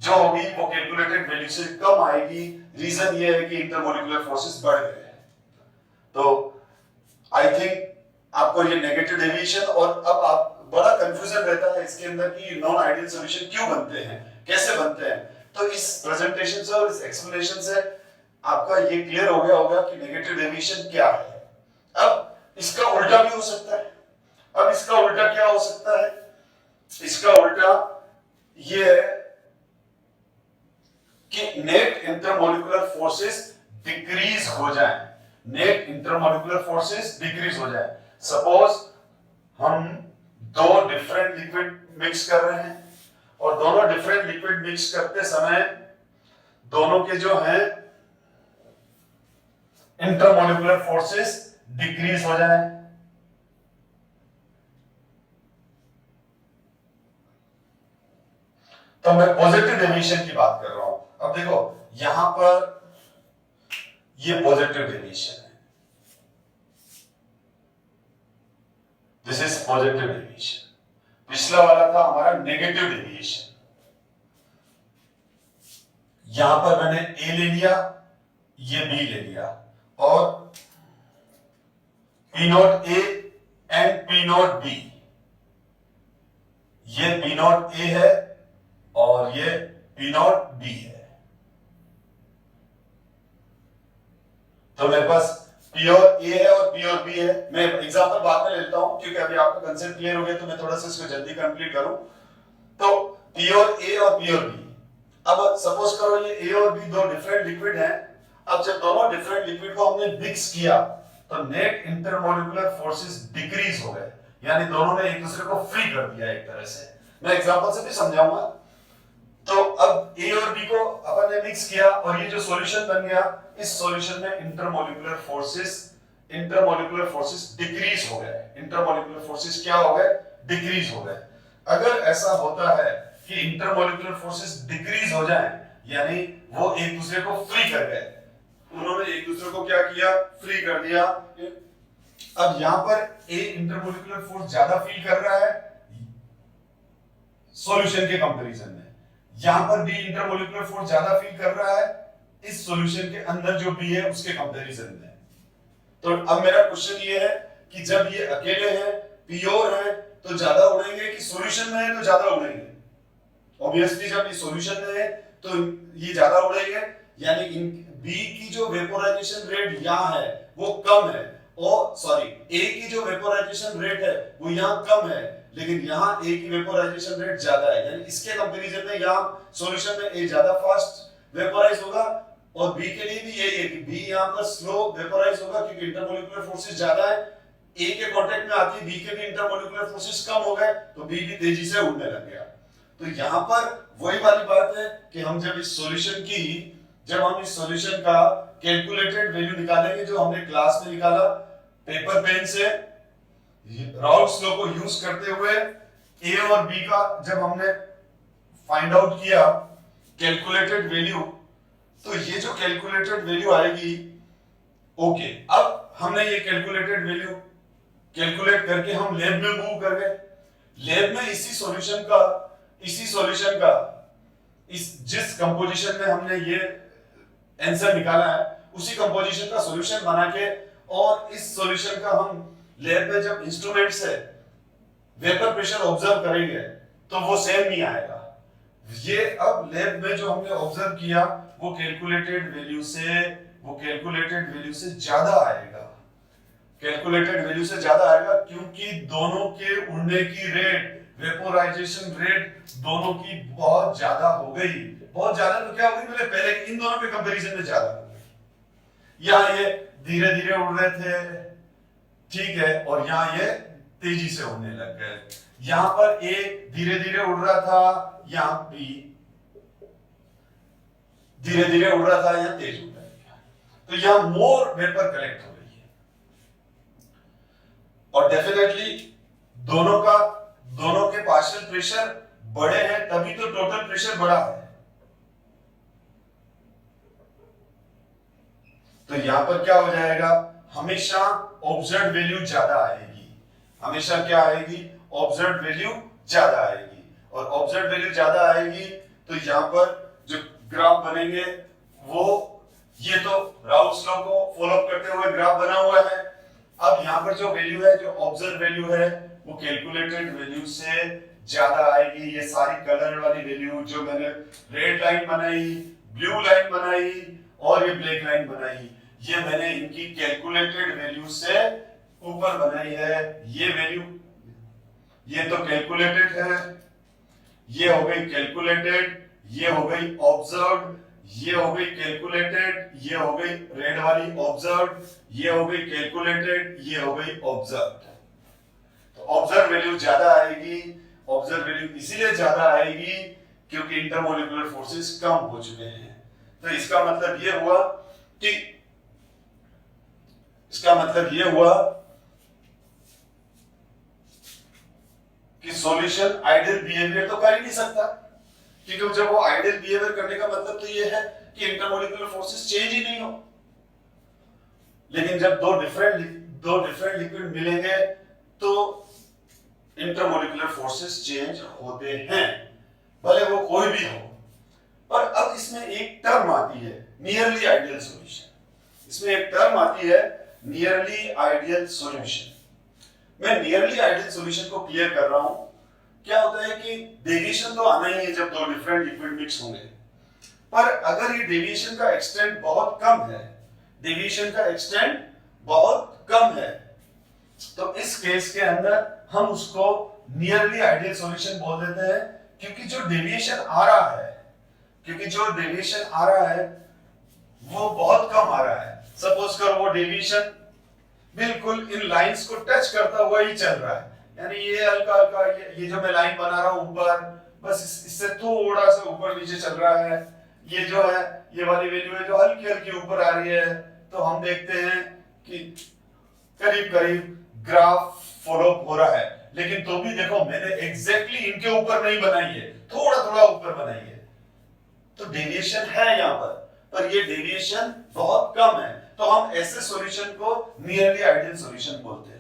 जो होगी वो कैलकुलेटेड वैल्यू से कम आएगी। रीजन ये है कि इंटरमॉलिक्यूलर फोर्सेस बढ़ गए हैं। तो आई थिंक आपको ये नेगेटिव डेविएशन, और अब आप बड़ा कंफ्यूजन रहता है इसके अंदर कि नॉन आइडियल सॉल्यूशन क्यों बनते हैं, कैसे बनते हैं। तो इस प्रेजेंटेशन से और इस एक्सप्लेनेशन से आपका ये क्लियर हो गया होगा कि नेगेटिव डेविएशन क्या है। अब इसका उल्टा भी हो सकता है। अब इसका उल्टा क्या हो सकता है? इसका उल्टा ये है कि नेट इंटरमॉलिक्यूलर फोर्सेस डिक्रीज हो जाएं। नेट इंटरमॉलिक्यूलर फोर्सेस डिक्रीज हो जाएं। सपोज हम 2 डिफरेंट लिक्विड मिक्स कर रहे हैं, और दोनों डिफरेंट लिक्विड मिक्स करते समय दोनों के जो हैं इंटरमॉलिक्यूलर फोर्सेस डिक्रीज हो जाएं। तो मैं पॉजिटिव डेविएशन की बात कर रहा हूं। अब देखो यहां पर ये पॉजिटिव डेविएशन है, दिस इज पॉजिटिव डेविएशन। पिछला वाला था हमारा नेगेटिव डेविएशन। यहां पर मैंने ए ले लिया, ये बी ले लिया, और P not A and P not be, ये पी नॉट ए है और ये पी नॉट बी है। तो मेरे पास पी और ए है और पी और बी है। मैं एग्जांपल बाद में लेता हूं क्योंकि अभी आपका कंसेप्ट क्लियर हो गया, तो मैं थोड़ा सा इसको जल्दी कंप्लीट करूं। तो पी और ए और पी और बी, अब सपोज करो ये ए और बी दो डिफरेंट लिक्विड हैं। अब जब दोनों डिफरेंट लिक्विड को हमने मिक्स किया तो नेट इंटरमोलिकुलर फोर्सेस डिक्रीज हो गए, यानी दोनों ने एक दूसरे को फ्री कर दिया एक तरह से। मैं एग्जांपल से भी समझाऊंगा। तो अब ए और बी को अपन ने मिक्स किया और ये जो सॉल्यूशन बन गया, इस सॉल्यूशन में इंटरमोलिकुलर फोर्सेस डिक्रीज हो गए। इंटरमोलिकुलर फोर्सेस क्या हो गए? डिक्रीज हो गए। अगर ऐसा होता है कि इंटरमोलिकुलर फोर्सेस डिक्रीज हो जाए, यानी वो एक दूसरे को फ्री कर गए, उन्होंने एक दूसरे को क्या किया? फ्री कर दिया। अब यहां पर ए इंटरमोलिकुलर फोर्स ज्यादा फील कर रहा है सॉल्यूशन के कंपैरिजन में, यहां पर बी इंटरमोलिकुलर फोर्स ज्यादा फील कर रहा है इस सॉल्यूशन के अंदर जो बी है उसके कंपैरिजन में। तो अब मेरा क्वेश्चन ये है कि जब ये अकेले हैं, प्योर है, तो ज्यादा उड़ेंगे कि सॉल्यूशन में है तो ज्यादा उड़ेंगे? ऑब्वियसली जब ये सॉल्यूशन में है तो ये ज्यादा उड़ेंगे, यानी इन बी की जो वेपोराइजेशन रेट यहां है वो कम है, और सॉरी ए की जो वेपोराइजेशन रेट है वो यहां कम है, लेकिन यहां ए की वेपोराइजेशन रेट ज्यादा है, यानी इसके कंपैरिजन में यहां सॉल्यूशन में ए ज्यादा फास्ट वेपोराइज होगा, और बी के लिए भी यही है कि बी यहां पर स्लो वेपोराइज होगा क्योंकि इंटरमोलिकुलर फोर्सेस ज्यादा है। ए के कांटेक्ट में आती बी के भी इंटरमोलिकुलर फोर्सेस कम हो गए तो बी भी तेजी से उड़ने लग गया। तो यहां पर वही वाली बात है कि हम जब इस सॉल्यूशन का कैलकुलेटेड वैल्यू निकालेंगे जो हमने क्लास में निकाला पेपर पेन से, राउल्स लॉ को यूज करते हुए ए और बी का जब हमने फाइंड आउट किया कैलकुलेटेड वैल्यू, तो ये जो कैलकुलेटेड वैल्यू आएगी, ओके, अब हमने ये कैलकुलेटेड वैल्यू कैलकुलेट करके हम लैब में मूव कर गए। लैब में इसी सॉल्यूशन का जिस कंपोजिशन में हमने ये आंसर निकाला है उसी कंपोजिशन का सॉल्यूशन बना के, और इस सॉल्यूशन का हम लैब में जब इंस्ट्रूमेंट से वेपर प्रेशर ऑब्जर्व करेंगे तो वो सेम नहीं आएगा। ये अब लैब में जो हमने ऑब्जर्व किया वो कैलकुलेटेड वैल्यू से ज्यादा आएगा। कैलकुलेटेड वैल्यू से ज्यादा आएगा क्योंकि दोनों के उड़ने की रेट, वेपोराइजेशन रेट दोनों की बहुत ज्यादा हो गई। बहुत ज्यादा तो क्या हो गई, मतलब पहले इन दोनों के कंपैरिजन में ज्यादा हो गई। यहाँ ये धीरे धीरे उड़ रहे थे, ठीक है, और यहाँ ये तेजी से उड़ने लग गए। यहाँ पर ए धीरे धीरे उड़ रहा था, यहाँ बी धीरे धीरे उड़ रहा था, यहाँ तेज उड़ रहा है, तो यहाँ मोर वेपर कलेक्ट हो रही है। और डेफिनेटली दोनों के पार्शियल प्रेशर बड़े हैं तभी तो टोटल प्रेशर बड़ा है। तो यहां पर क्या हो जाएगा, हमेशा ऑब्जर्व्ड वैल्यू ज्यादा आएगी। हमेशा क्या आएगी, ऑब्जर्व्ड वैल्यू ज्यादा आएगी। और ऑब्जर्व्ड वैल्यू ज्यादा आएगी तो यहां पर जो ग्राफ बनेंगे वो, ये तो राउल्स लॉ को फॉलो करते हुए ग्राफ बना हुआ है। अब यहां पर जो वैल्यू है, जो ऑब्जर्व वैल्यू है, वो कैलकुलेटेड वैल्यू से ज्यादा आएगी। ये सारी कलर वाली वैल्यू जो मैंने रेड लाइन बनाई, ब्लू लाइन बनाई और ये ब्लैक लाइन बनाई, ये मैंने इनकी कैलकुलेटेड वैल्यू से ऊपर बनाई है। ये वैल्यू, ये तो कैलकुलेटेड है, ये हो गई कैलकुलेटेड, ये हो गई ऑब्जर्व्ड, ये हो गई कैलकुलेटेड, ये हो गई रेड वाली ऑब्जर्व्ड, ये हो गई कैलकुलेटेड, ये हो गई ऑब्जर्व्ड। तो ऑब्जर्व वैल्यू ज्यादा आएगी। ऑब्जर्व वैल्यू इसीलिए ज्यादा आएगी क्योंकि इंटरमोलिकुलर फोर्सेस कम हो चुके हैं। तो इसका मतलब ये हुआ कि सॉल्यूशन आइडियल बिहेवियर तो कर ही नहीं सकता, क्योंकि जब वो आइडियल बिहेवियर करने का मतलब तो ये है कि इंटरमोलिकुलर फोर्सेस चेंज ही नहीं हो। लेकिन जब दो डिफरेंट लिक्विड मिलेंगे तो इंटरमोलिकुलर फोर्सेस चेंज होते हैं, भले वो कोई भी हो। पर अब इसमें एक टर्म आती है नियरली आइडियल सॉल्यूशन। इसमें एक टर्म आती है नियरली आइडियल सॉल्यूशन। मैं नियरली आइडियल सॉल्यूशन को क्लियर कर रहा हूं। क्या होता है कि डेविएशन तो आना ही है जब दो डिफरेंट लिक्विड मिक्स होंगे, पर अगर ये डेविएशन का एक्सटेंट बहुत कम है, डेविएशन का एक्सटेंट बहुत कम है, तो इस केस के अंदर हम उसको नियरली आइडियल सॉल्यूशन बोल देते हैं, क्योंकि जो डेविएशन आ रहा है वो बहुत कम आ रहा है। सपोज कर वो डेविएशन बिल्कुल इन लाइंस को टच करता हुआ ही चल रहा है, यानी ये हल्का हल्का ये जो मैं लाइन बना रहा हूं ऊपर, बस इससे थोड़ा सा ऊपर नीचे चल रहा है। ये जो है ये वाली वैल्यू है जो हल्की हल्की ऊपर आ रही है, तो हम देखते हैं कि करीब करीब ग्राफ फॉलो हो रहा है। लेकिन तो भी देखो मैंने एग्जैक्टली इनके ऊपर नहीं बनाई है, थोड़ा थोड़ा ऊपर बनाई है, तो डेविएशन है यहां पर ये डेविएशन बहुत कम है, तो हम ऐसे सॉल्यूशन को नियरली आइडियल सॉल्यूशन बोलते हैं।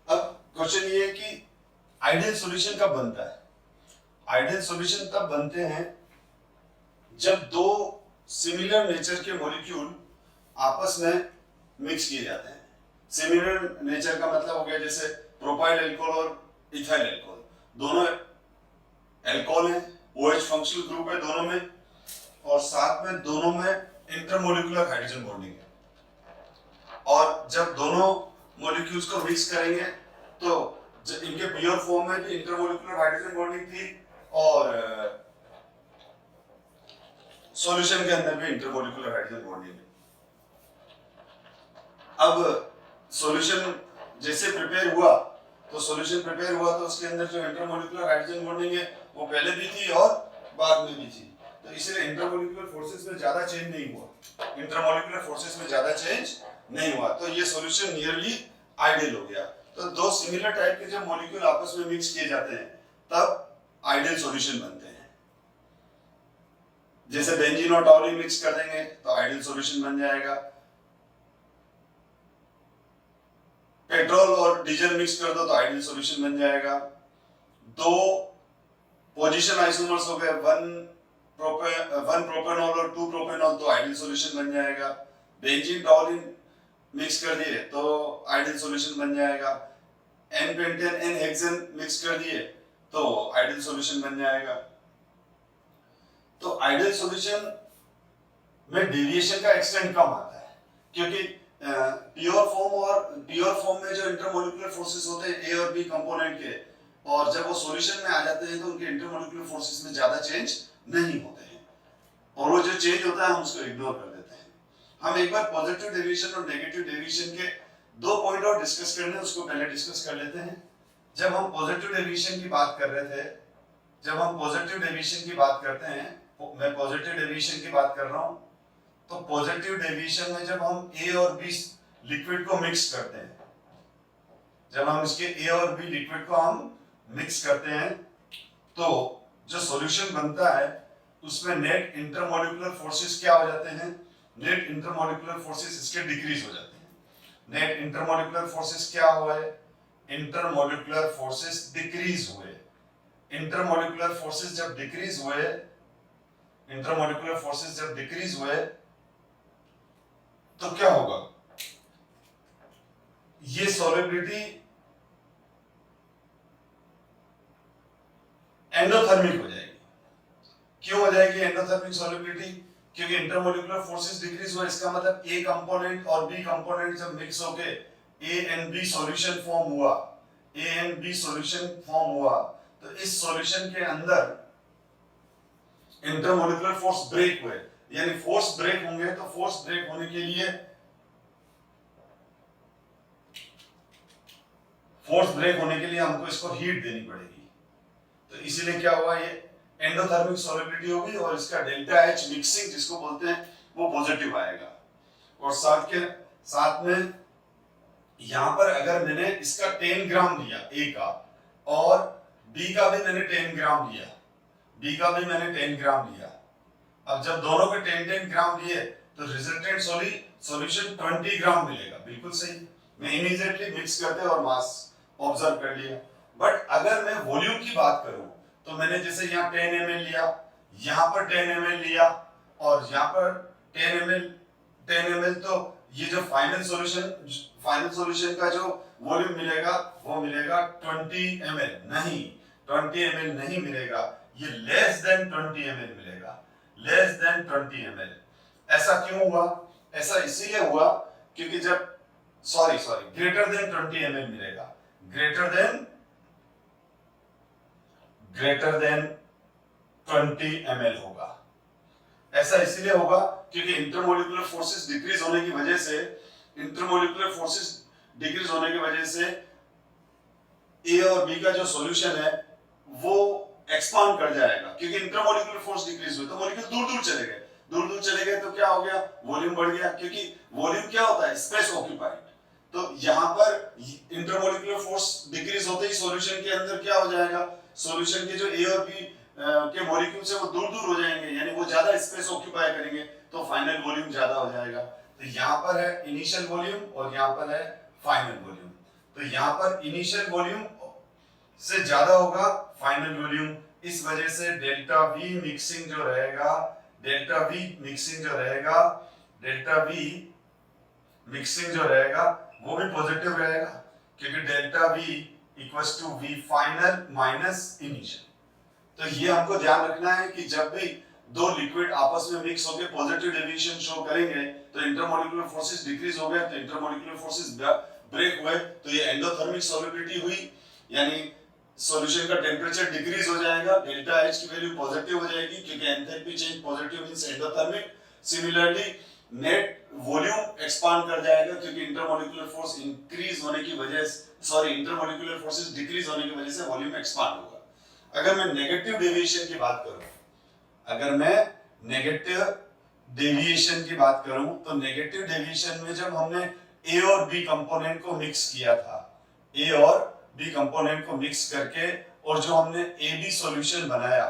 अब क्वेश्चन ये है कि आइडियल सॉल्यूशन कब बनता है? आइडियल सॉल्यूशन तब बनते हैं जब दो सिमिलर नेचर के मॉलिक्यूल आपस में मिक्स किए जाते हैं। सिमिलर नेचर का मतलब हो गया जैसे प्रोपाइल अल्कोहल और इथाइल अल्कोहल, दोनों अल्कोहल हैं, OH फंक्शनल ग्रुप है दोनों में, और साथ में दोनों में इंटरमोलिकुलर हाइड्रोजन बॉन्डिंग है। और जब दोनों मॉलिक्यूल्स को मिक्स करेंगे तो इनके प्योर फॉर्म में भी इंटरमोलिकुलर हाइड्रोजन बॉन्डिंग थी, और सॉल्यूशन के अंदर भी इंटरमोलिकुलर हाइड्रोजन बॉन्डिंग है। अब सॉल्यूशन जैसे प्रिपेयर हुआ तो उसके अंदर जो इंटरमोलिकुलर हाइड्रोजन बॉन्डिंग है वो पहले भी थी और बाद में भी थी, तो इसलिए इंटरमोलिकुलर फोर्सेस में ज्यादा चेंज नहीं हुआ, तो ये सॉल्यूशन नियरली आइडियल हो गया। तो दो सिमिलर टाइप के जब मॉलिक्यूल आपस में मिक्स किए जाते हैं तब आइडियल सॉल्यूशन बनते हैं। जैसे बेंजीन और टॉल्यूइन मिक्स कर देंगे तो आइडियल सॉल्यूशन बन जाएगा। पेट्रोल और डीजल मिक्स कर दो तो आइडियल सॉल्यूशन बन जाएगा। दो पोजीशन आइसोमर्स हो गए, वन प्रोपेनॉल और 2 प्रोपेनॉल, तो आइडियल सॉल्यूशन बन जाएगा। बेंजीन टॉल्यूइन मिक्स कर दिए तो आइडियल सॉल्यूशन बन जाएगा। N pentane N hexane mix कर दिए तो आइडियल सॉल्यूशन बन जाएगा। तो आइडियल सॉल्यूशन में डेविएशन का एक्सटेंट कम आता है, क्योंकि प्योर फॉर्म में जो इंटरमोलिकुलर फोर्सेस होते हैं ए और बी कंपोनेंट के, और जब वो सॉल्यूशन में आ जाते हैं तो उनके इंटरमोलिकुलर फोर्सेस में ज्यादा चेंज नहीं होते हैं, और वो जो चेंज होता है हम उसको इग्नोर कर देते हैं। हम एक बार पॉजिटिव डेविएशन और नेगेटिव डेविएशन के 2 पॉइंट और डिस्कस करने हैं, उसको पहले डिस्कस कर लेते हैं। जब हम पॉजिटिव डेविएशन की बात कर रहे थे, मैं पॉजिटिव डेविएशन की बात कर रहा हूं, तो पॉजिटिव डेविएशन में जब हम ए और बी लिक्विड को मिक्स करते हैं, तो जो सॉल्यूशन बनता है उसमें नेट इंटरमोलिकुलर फोर्सेस क्या हो जाते हैं? नेट इंटरमोलिकुलर फोर्सेस इसके डिक्रीज हो जाते हैं। नेट इंटरमोलिकुलर फोर्सेस क्या हुए? इंटरमोलिकुलर फोर्सेस डिक्रीज हुए। इंटरमोलिकुलर फोर्सेस जब डिक्रीज हुए तो क्या होगा? ये सॉल्युबिलिटी एंडोथर्मिक हो जाएगी। क्यों हो जाएगी एंडोथर्मिक सॉल्युबिलिटी? क्योंकि इंटरमोलिकुलर फोर्सेस डिक्रीज हुआ, इसका मतलब ए कंपोनेंट और बी कंपोनेंट जब मिक्स होके A and B solution form हुआ, तो इस सॉल्यूशन के अंदर इंटरमोलिकुलर फोर्स ब्रेक हुए, यानी फोर्स ब्रेक होंगे, तो फोर्स ब्रेक होने के लिए हमको इसको हीट देनी पड़ेगी। तो इसीलिए क्या हुआ, ये एंडोथर्मिक सॉल्युबिलिटी होगी, और इसका डेल्टा H मिक्सिंग जिसको बोलते हैं वो पॉजिटिव आएगा। और साथ में यहां पर अगर मैंने इसका 10 ग्राम लिया ए का, और बी का भी मैंने 10 ग्राम लिया, अब जब दोनों के 10-10 ग्राम लिए तो रिजल्टेंट सॉल्यूशन 20 ग्राम मिलेगा, बिल्कुल सही। मैं इमीडिएटली मिक्स करते और मास ऑब्जर्व कर लिया। बट अगर मैं वॉल्यूम की बात करूं तो मैंने जैसे यहाँ 10 ml लिया, यहाँ पर 10 ml लिया और यहाँ पर 10 ml, तो ये जो फाइनल सॉल्यूशन का जो वॉल्यूम मिलेगा वो मिलेगा 20 ml, नहीं 20 ml नहीं मिलेगा, ये लेस देन 20 ml मिलेगा, लेस देन 20 ml। ऐसा क्यों हुआ? ऐसा इसीलिए हुआ क्योंकि जब सॉरी ग्रेटर देन 20 ml मिलेगा, ग्रेटर देन 20 ml होगा। ऐसा इसलिए होगा क्योंकि इंटरमोलिकुलर फोर्सेस डिक्रीज होने की वजह से ए और बी का जो सॉल्यूशन है वो एक्सपांड कर जाएगा, क्योंकि इंटरमोलिकुलर फोर्स डिक्रीज हुई तो मॉलिक्यूल दूर चले गए तो क्या हो गया? वॉल्यूम बढ़ गया, क्योंकि वॉल्यूम क्या होता है? Space occupied. तो यहाँ पर इंटरमोलिकुलर फोर्स डिक्रीज होते ही सॉल्यूशन के अंदर क्या हो जाएगा? सॉल्यूशन के जो ए और बी के मॉलिक्यूल्स है वो दूर हो जाएंगे, यानी वो ज्यादा स्पेस ऑक्यूपाई करेंगे, तो फाइनल वॉल्यूम ज्यादा हो जाएगा। तो यहाँ पर है इनिशियल वॉल्यूम और यहाँ पर है फाइनल वॉल्यूम। तो यहाँ पर इनिशियल वॉल्यूम से ज्यादा होगा फाइनल वॉल्यूम, इस वजह से डेल्टा वी मिक्सिंग जो रहेगा वो भी पॉजिटिव रहेगा, क्योंकि delta V equals to V final minus initial. तो ये हमको ध्यान रखना है कि जब भी दो लिक्विड आपस में मिक्स होकर पॉजिटिव डेविएशन शो करेंगे तो इंटरमोलिकुलर फोर्सेस डिक्रीज हो गए, तो इंटरमोलिकुलर फोर्सेस ब्रेक हुए तो ये एंडोथर्मिक सॉल्युबिलिटी हुई, यानी सॉल्यूशन का टेंपरेचर डिक्रीज हो जाएगा, डेल्टा एच की वैल्यू पॉजिटिव हो जाएगी, क्योंकि enthalpy change positive means endothermic. Similarly net volume expand कर जाएगा, क्योंकि इंटरमोलिकुलर फोर्स इंक्रीज होने की वजह से इंटरमोलिकुलर फोर्सेस डिक्रीज होने की वजह से वॉल्यूम एक्सपांड होगा। अगर मैं नेगेटिव डेविएशन की बात करूं तो नेगेटिव डेविएशन में जब हमने ए और बी कंपोनेंट को मिक्स किया था, ए और बी कंपोनेंट को मिक्स करके, और जो हमने ए बी सॉल्यूशन बनाया,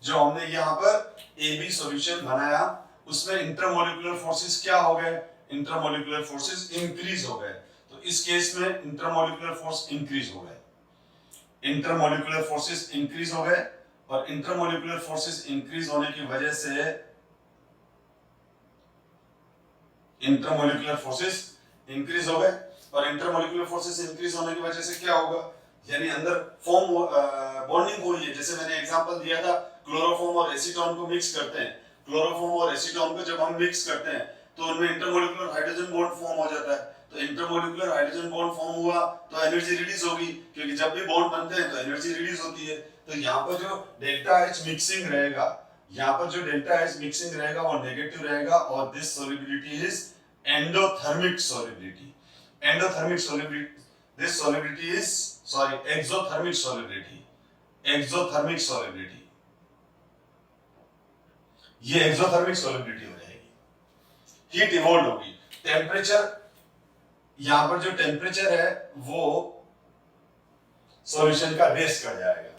जो हमने यहाँ पर ए बी सॉल्यूशन बनाया, उसमें इंटरमोलिकुलर फोर्सेस क्या हो गए? इंटरमोलिकुलर फोर्सेस इंक्रीज हो गए। तो इस केस में इंटरमोलिकुलर फोर्स इंक्रीज हो गए, इंटरमोलिकुलर फोर्सेस इंक्रीज हो गए, और इंटरमोलिकुलर फोर्सेस इंक्रीज होने की वजह से इंटरमोलिकुलर फोर्सेस इंक्रीज हो गए, और इंटरमोलिकुलर फोर्सेस इंक्रीज होने की वजह से क्या होगा? यानी अंदर फॉर्म बॉन्डिंग हो रही है। जैसे मैंने एग्जांपल दिया था, क्लोरोफॉर्म और एसीटोन को मिक्स करते हैं, क्लोरोफॉर्म और एसीटोन को जब हम मिक्स करते हैं तो उनमें इंटरमोलिकुलर हाइड्रोजन बॉन्ड फॉर्म हो जाता है। तो इंटरमोलिकुलर हाइड्रोजन बॉन्ड फॉर्म हुआ तो एनर्जी रिलीज होगी, क्योंकि जब भी बॉन्ड बनते हैं तो एनर्जी रिलीज होती है। तो यहाँ पर जो डेल्टा एच मिक्सिंग रहेगा, वो नेगेटिव रहेगा, और this solubility is endothermic solubility. This solubility is exothermic solubility। ये एक्सोथर्मिक सॉल्युबिलिटी हो जाएगी, हीट इवॉल्व होगी, टेम्परेचर, यहां पर जो टेम्परेचर है वो सॉल्यूशन का रेस कर जाएगा,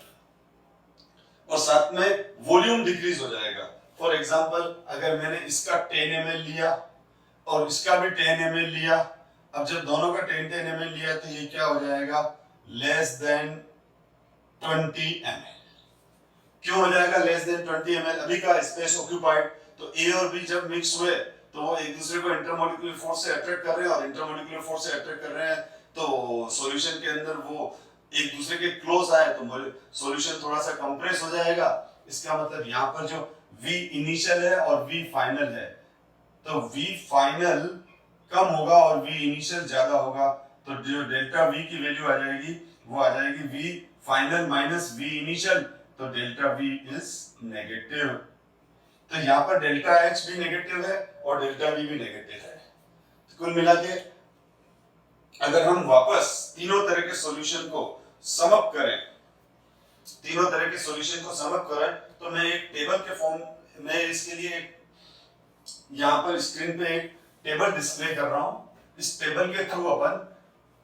और साथ में वॉल्यूम डिक्रीज हो जाएगा। फॉर एग्जांपल, अगर मैंने इसका 10 ml लिया और इसका भी 10 ml लिया, अब जब दोनों का 10 ml लिया तो ये क्या हो जाएगा? Less than 20 ml। क्यों हो जाएगा लेस देन 20 ml? अभी का स्पेस ऑक्यूपाइड, तो ए और बी जब मिक्स हुए तो वो एक दूसरे को इंटरमोलिकुलर फोर्स से अट्रैक्ट कर रहे हैं, और इंटरमोलिकुलर फोर्स से अट्रैक्ट कर रहे हैं तो सॉल्यूशन के अंदर वो एक दूसरे के क्लोज आए तो सॉल्यूशन थोड़ा सा कंप्रेस हो जाएगा। इसका मतलब यहाँ पर जो V इनिशियल है और V फाइनल है, तो V फाइनल कम होगा और V इनिशियल ज्यादा होगा, तो जो डेल्टा V की वैल्यू आ जाएगी वो आ जाएगी V final minus V initial, तो डेल्टा V इज नेगेटिव। तो यहाँ पर डेल्टा H भी नेगेटिव है और डेल्टा V भी नेगेटिव है। तो कुल मिला के अगर हम वापस तीनों तरह के सॉल्यूशन को सम अप करें, तो मैं एक टेबल के फॉर्म में इसके लिए यहाँ पर स्क्रीन पे एक टेबल डिस्प्ले कर रहा हूं। इस टेबल के थ्रू अपन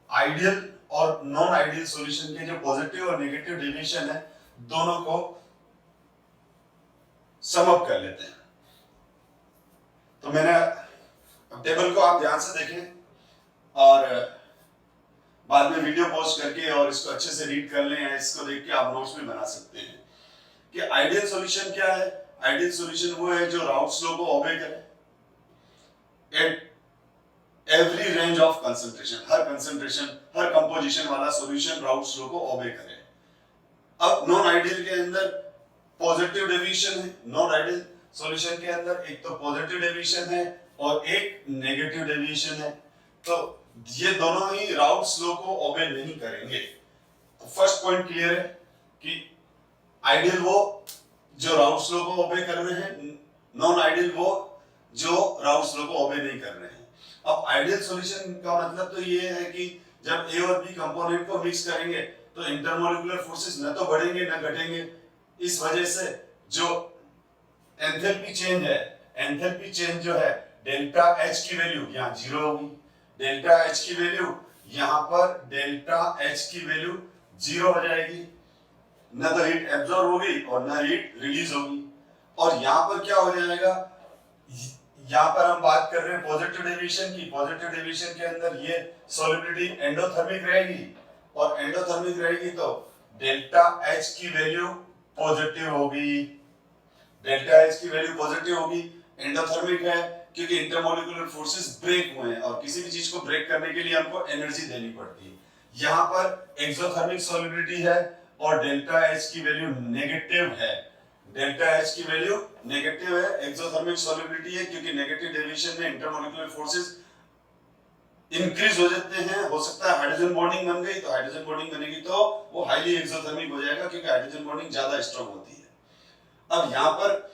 आइडियल और नॉन आइडियल सॉल्यूशन के जो पॉजिटिव और नेगेटिव डेविएशन है दोनों को सम अप कर लेते हैं। टेबल को आप ध्यान से देखें और बाद में वीडियो पॉज करके और इसको अच्छे से रीड कर लें, या इसको देख के आप नोट्स भी बना सकते हैं कि आइडियल सॉल्यूशन क्या है। आइडियल सॉल्यूशन वो है जो राउट्स लॉ को ओबे करे at every range of concentration, her composition वाला सॉल्यूशन राउट्स लॉ को ओबे करे। अब नॉन आइडियल के अंदर पॉजिटिव डेविएशन है, नॉन आइडियल सॉल्यूशन के अंदर एक तो पॉजिटिव डेविएशन है और एक नेगेटिव डेविएशन है, तो ये दोनों ही राउट्स लॉ को ओबे नहीं करेंगे। तो फर्स्ट पॉइंट क्लियर है कि आइडियल वो जो राउट्स लॉ को ओबे कर रहे हैं, नॉन आइडियल वो जो राउट्स लॉ को ओबे नहीं कर रहे हैं। अब आइडियल सॉल्यूशन का मतलब तो ये है कि जब ए और बी कंपोनेंट को मिक्स करेंगे तो इंटरमोलिकुलर फोर्सेस न तो बढ़ेंगे न घटेंगे। इस वजह से जो एंथैल्पी चेंज है, एंथैल्पी चेंज जो है डेल्टा एच की वैल्यू यहाँ 0 होगी, डेल्टा एच की वैल्यू यहाँ पर डेल्टा एच की वैल्यू 0 हो जाएगी, न तो हीट एब्जॉर्ब होगी और न हीट रिलीज होगी। और यहाँ पर क्या हो जाएगा, यहाँ पर हम बात कर रहे हैं पॉजिटिव डेविएशन की। पॉजिटिव डेविएशन के अंदर ये सॉल्युबिलिटी एंडोथर्मिक रहेगी, और एंडोथर्मिक रहेगी तो डेल्टा एच की वैल्यू पॉजिटिव होगी, डेल्टा एच की वैल्यू पॉजिटिव होगी। एंडोथर्मिक है क्योंकि इंटरमोलिकुलर फोर्सेस ब्रेक हुए हैं, और किसी भी चीज को ब्रेक करने के लिए हमको एनर्जी देनी पड़ती है। यहाँ पर एक्सोथर्मिक सॉल्युबिलिटी है और डेल्टा एच की वैल्यू नेगेटिव है, डेल्टा एच की वैल्यू नेगेटिव है, एक्सोथर्मिक सॉल्युबिलिटी है क्योंकि नेगेटिव डेविएशन में इंटरमोलिकुलर फोर्सेस इंक्रीज हो जाते हैं। हो सकता है हाइड्रोजन बॉन्डिंग बन गई, तो हाइड्रोजन बॉन्डिंग बनेगी तो वो हाईली एक्सोथर्मिक हो जाएगा क्योंकि हाइड्रोजन बॉन्डिंग ज्यादा स्ट्रांग होती है। अब यहाँ पर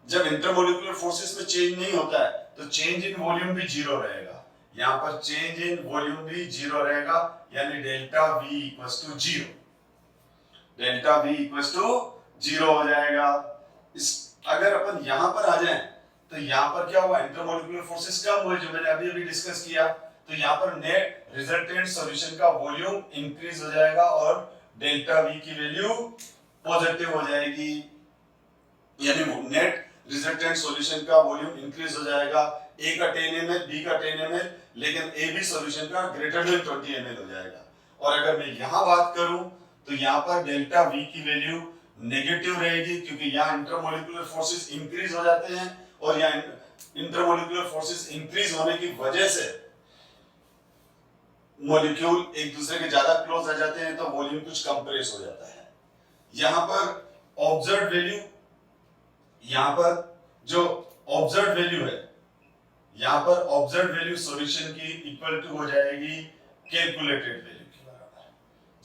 जब इंटरमोलिकुलर फोर्सेस में चेंज नहीं होता है तो चेंज इन वॉल्यूम भी 0 रहेगा। यहाँ पर चेंज इन वॉल्यूम भी 0 रहेगा, यानी delta V equals to 0, delta V equals to 0 हो जाएगा। इस अगर अपन यहाँ पर आ जाएं तो यहाँ पर क्या हुआ, इंटरमोलिकुलर फोर्सेस कम हुए जो मैंने अभी डिस्कस किया, तो यहाँ पर नेट रिजल्टेंट सॉल्यूशन का वॉल्यूम इंक्रीज हो जाएगा और डेल्टा V की वैल्यू पॉजिटिव हो जाएगी, यानी नेट रिजल्टेंट सॉल्यूशन का वॉल्यूम इंक्रीज हो जाएगा। A का 10 ml, B का 10 ml, लेकिन AB सॉल्यूशन का ग्रेटर देन 20 ml हो जाएगा। और अगर मैं यहाँ बात करूं तो यहाँ पर डेल्टा V की वैल्यू नेगेटिव रहेगी क्योंकि यहाँ इंटरमोलिकुलर फोर्सेस इंक्रीज हो जाते हैं, और यहाँ इंटरमोलिकुलर फोर्सेस इंक्रीज होने की वजह से मॉलिक्यूल एक दूसरे के ज्यादा क्लोज आ जाते हैं, तो वॉल्यूम कुछ कंप्रेस हो जाता है। यहाँ पर ऑब्जर्व वैल्यू, यहाँ पर जो ऑब्जर्व वैल्यू है, यहाँ पर ऑब्जर्व वैल्यू सॉल्यूशन की इक्वल टू हो जाएगी कैलकुलेटेड वैल्यू के बराबर,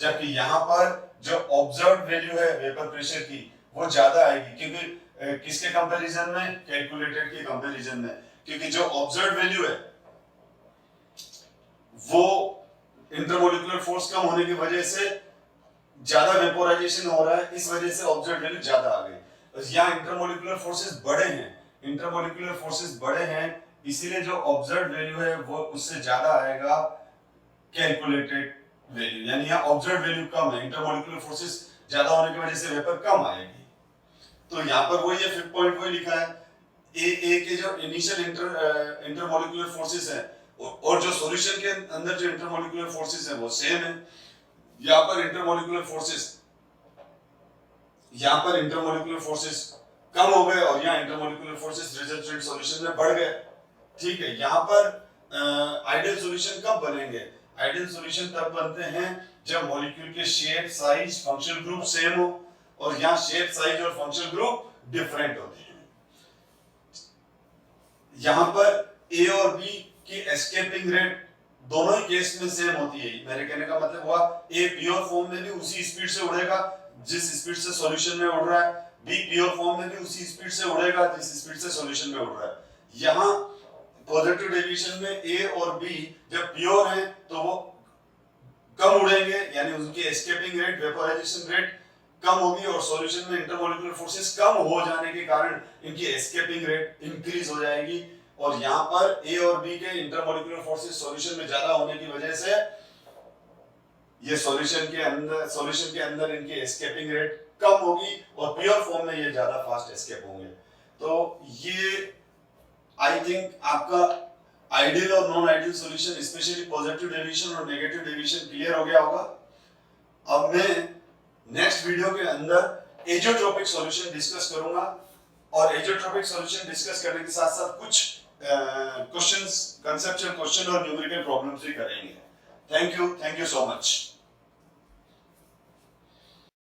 जबकि यहाँ पर जो ऑब्जर्व वैल्यू है वेपर प्रेशर की वो ज्यादा आएगी, क्योंकि किसके कंपैरिजन में, कैलकुलेटेड के कंपैरिजन में, क्योंकि जो ऑब्जर्व वैल्यू है वो इंटरमोलिकुलर फोर्स कम होने की वजह से ज्यादा वेपोराइजेशन हो रहा है, इस वजह से ऑब्जर्व वैल्यू ज्यादा आ गई। यहाँ इंटरमोलिकुलर फोर्सेस बड़े हैं, इंटरमोलिकुलर फोर्सेस बड़े हैं, इसीलिए जो ऑब्जर्व वैल्यू है वो उससे ज्यादा आएगा कैलकुलेटेड वैल्यू, यानी यहाँ ऑब्जर्व वैल्यू कम है, इंटरमोलिकुलर फोर्सेस ज्यादा होने की वजह से वेपर कम आएगी। तो यहाँ पर वही है, फिफ्थ पॉइंट वही लिखा है, ए के जो इनिशियल इंटरमोलिकुलर फोर्सेस है और जो सॉल्यूशन के अंदर जो इंटरमोलिकुलर फोर्सेस है वो सेम है। यहाँ पर इंटरमोलिकुलर फोर्सेस कम हो गए और यहाँ इंटरमोलिकुलर फोर्सेस रिजल्टेंट सॉल्यूशन में बढ़ गए। ठीक है, यहाँ पर आइडियल सॉल्यूशन कब बनेंगे? आइडियल सॉल्यूशन तब बनते हैं जब मॉलिक्यूल के shape, size, functional group same हो, और यहाँ शेप, साइज और फंक्शनल ग्रुप डिफरेंट होते हैं। यहाँ पर ए और बी की एस्केपिंग रेट दोनों ही केस में सेम होती है। मेरे कहने का मतलब हुआ, ए प्योर फॉर्म में भी उसी स्पीड से उड़ेगा जिस स्पीड से सॉल्यूशन में उड़ रहा है, बी प्योर फॉर्म में भी उसी स्पीड से उड़ेगा जिस स्पीड से सॉल्यूशन में उड़ रहा है। यहाँ पॉजिटिव डेविएशन में ए और बी जब प्योर हैं तो वो कम उड़ेंगे, यानी उनकी एस्केपिंग रेट, वेपोराइजेशन रेट कम होगी, और सॉल्यूशन में इंटरमोलिकुलर फोर्सेस कम हो जाने के कारण इनकी एस्केपिंग रेट इंक्रीज हो जाएगी। और यहाँ पर ए और बी के इंटरमोलिकुलर फोर्सेस सॉल्यूशन में ज्यादा होने की वजह से ये सॉल्यूशन के अंदर इनकी एस्केपिंग रेट कम होगी और प्योर फॉर्म में ये ज्यादा फास्ट एस्केप होंगे। तो ये आई थिंक आपका आइडियल और non ideal solution, specially positive deviation और नेगेटिव डेविएशन क्लियर हो गया होगा। अब मैं नेक्स्ट वीडियो के अंदर एजोट्रोपिक सॉल्यूशन डिस्कस करूंगा, और एजोट्रोपिक सॉल्यूशन डिस्कस करने के साथ साथ कुछ क्वेश्चंस, कंसेप्चुअल क्वेश्चन और न्यूमेरिकल प्रॉब्लम्स भी करेंगे। Thank you so much.